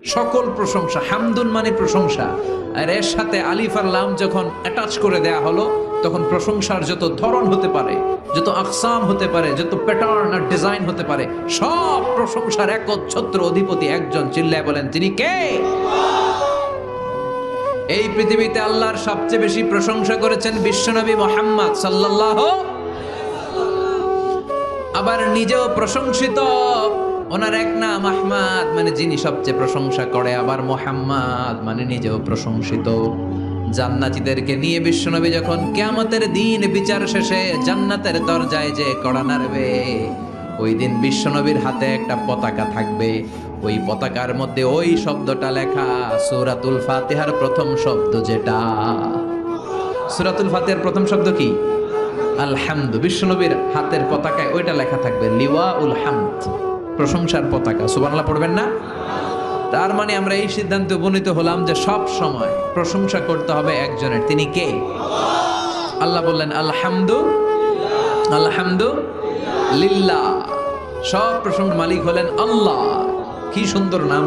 সকল প্রশংসা, হামদুন মানে প্রশংসা, আর এর সাথে আলিফ আর লাম যখন অ্যাটাচ করে দেয়া হলো তখন প্রশংসার যত ধরন হতে পারে, যত আকসাম হতে পারে, যত প্যাটার্ন আর ডিজাইন হতে পারে, সব প্রশংসার একচ্ছত্র অধিপতি একজন। চিল্লায় বলেন তিনি কে? এই পৃথিবীতে আল্লাহর সবচেয়ে বেশি প্রশংসা করেছেন বিশ্বনবী মুহাম্মদ সাল্লাল্লাহু, আবার নিজেও প্রশংসিত। ওনার এক নাম আহমদ মানে যিনি সবচেয়ে প্রশংসা করে, আবার মুহাম্মদ মানে নিজেও প্রশংসিত। জান্নাতীদেরকে নিয়ে বিশ্বনবী যখন কিয়ামতের দিন বিচার শেষে জান্নাতের দরজায় যে কড়া নাড়বে, ওই দিন বিশ্বনবীর হাতে একটা পতাকা থাকবে। ওই পতাকার মধ্যে ওই শব্দটা লেখা, সূরাতুল ফাতিহার প্রথম শব্দ যেটা। সূরাতুল ফাতিহার প্রথম শব্দ কি? আলহামদু। বিশ্বনবীর হাতের পতাকায় ওইটা লেখা থাকবে, লিওয়াউল হামদ, প্রশংসার পতাকা। সুবহানাল্লাহ পড়বেন না? তার মানে আমরা এই সিদ্ধান্তে উপনীত হলাম যে সব সময় প্রশংসা করতে হবে একজনের। তিনি কে? আল্লাহ বললেন আলহামদু, আলহামদু লিল্লাহ, সব প্রশংসার মালিক হলেন আল্লাহ। কি সুন্দর নাম!